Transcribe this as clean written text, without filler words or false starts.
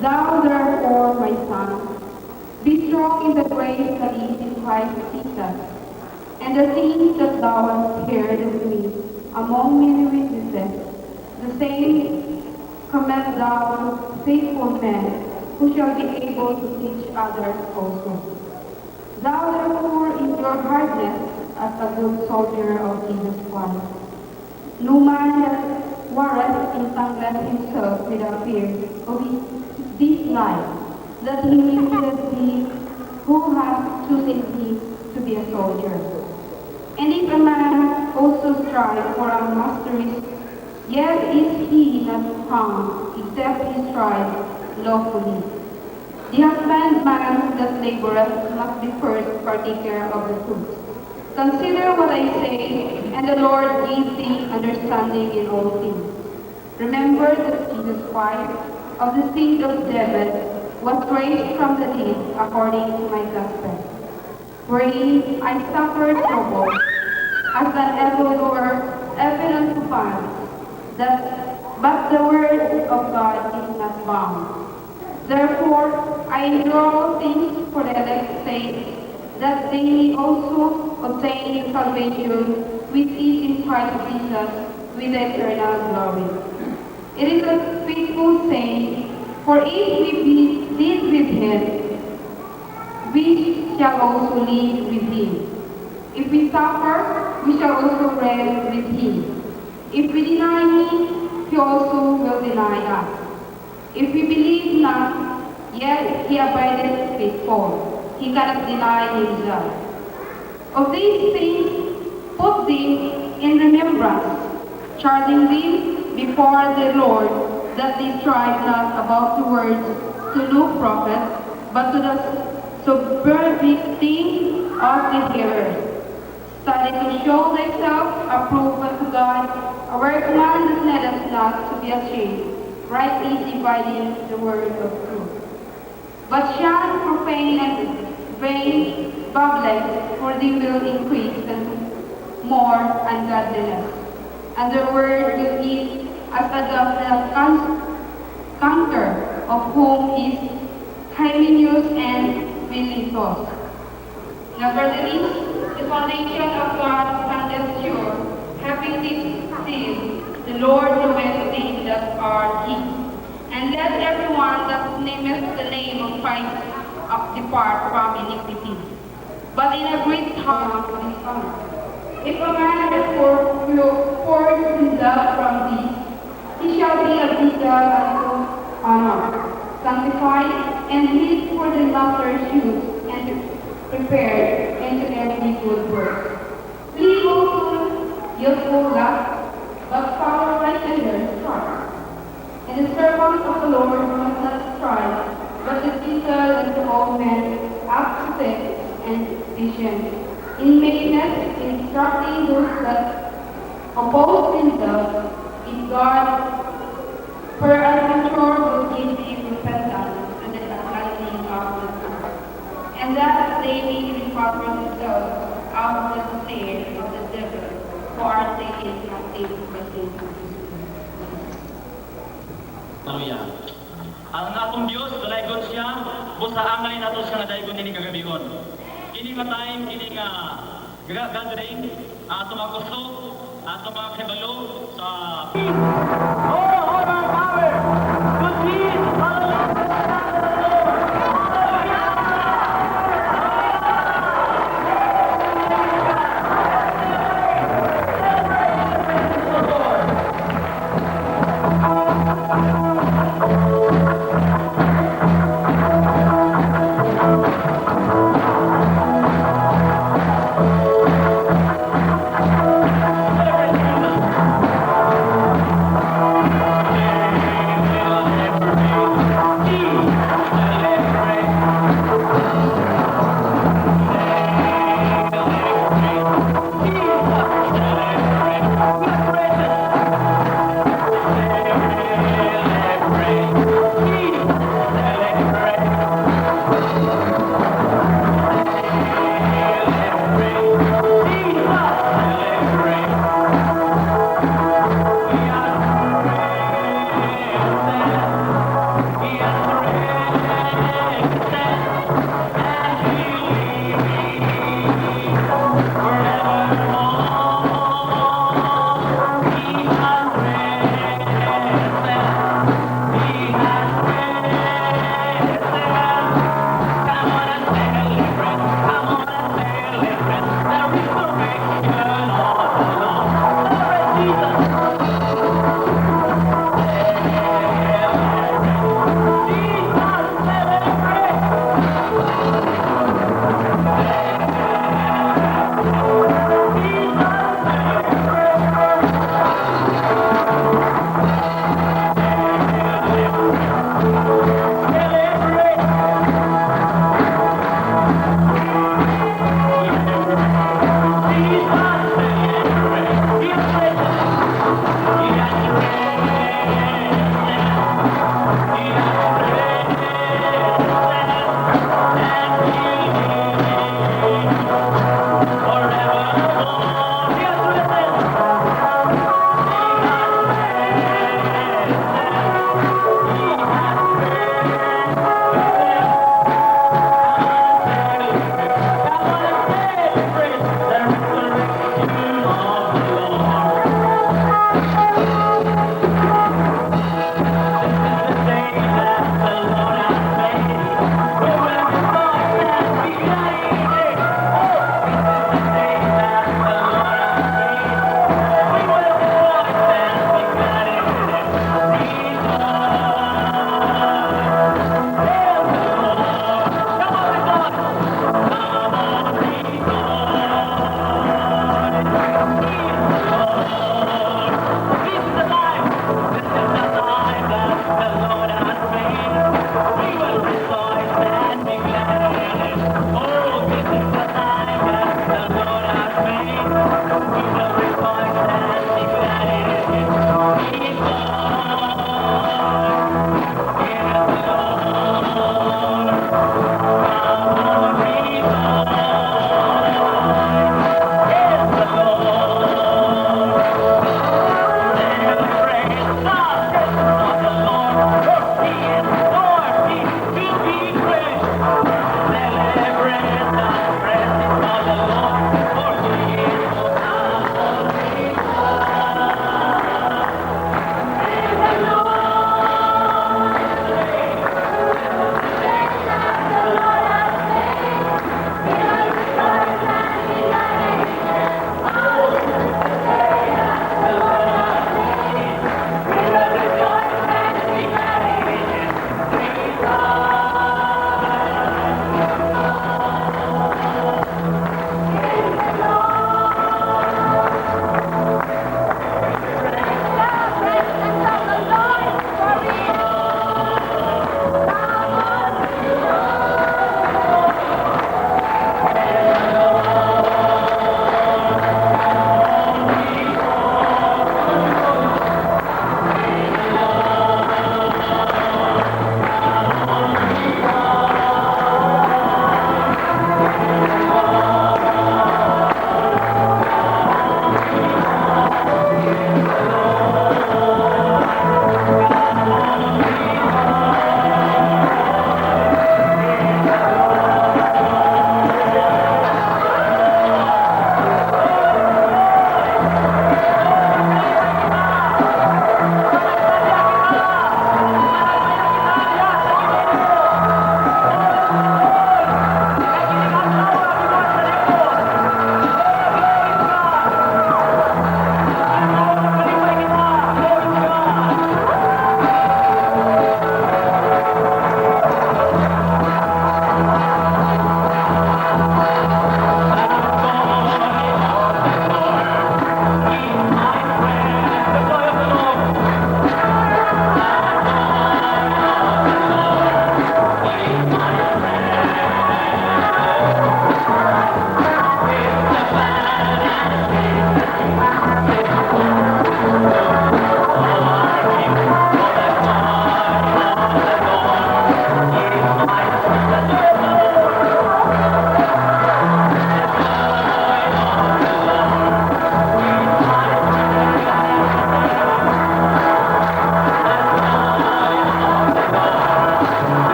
Thou therefore, my son, be strong in the grace that is in Christ Jesus, and the things that thou hast heard of me among many witnesses, the same command thou to faithful men, who shall be able to teach others also. Thou therefore endure hardness as a good soldier of Jesus Christ. No man that warreth entangleth himself without fear of this life, that he mislead thee who hath chosen thee to be a soldier. And if a man also strive for a mastery, yet is he not found, except he strive lawfully. The husbandman that laboureth must be first partaker of the fruit. Consider what I say, and the Lord give thee understanding in all things. Remember that Jesus Christ, of the seed of David, was raised from the dead according to my gospel, wherein I suffered trouble, as an evildoer, even unto bonds, but the word of God is not bound. Therefore, I endure all things for the elect's sake, that they may also obtain the salvation which is in Christ Jesus with eternal glory. It is a faithful saying, for if we live with him, we shall also live with him. If we suffer, we shall also reign with him. If we deny him, he also will deny us. If we believe not, yet he abideth faithful. He cannot deny himself. Of these things put thee in remembrance, charging thee before the Lord, that they strive not about the words to look profit, but to the subverting of the hearers. Study to show thyself approved unto God, a workman that needeth not to be ashamed, rightly dividing the word of truth. But shun profane and vain babblings, for they will increase and more ungodliness. And their word will eat as a canker, of whom is Hymenaeus and Philetus. Nevertheless, the foundation of God standeth sure, having this seal, the Lord knoweth things that are his. And let everyone that nameth the name of Christ depart from iniquity. But in a great time dishonor. If a man therefore pours himself from these, he shall be a vessel unto honor, sanctified, and meet for the master's use, and prepared into every good work. Flee also youthful lust, but follow righteousness first. And the servant of the Lord must not strive, but to teach unto all men aptitude and patience, in meekness, instructing those that oppose themselves, in God, peradventure will give thee repentance and the lightning of the sun, and that they may recover themselves out of the snare of the devil, who are taken captive by Satan. Hallelujah. Ang atong Dios dalaygon siya, busa angay nato siya nga daygon ini kagabion. Kini nga time kini nga gathering ato mga kusog, ato mga kibalo sa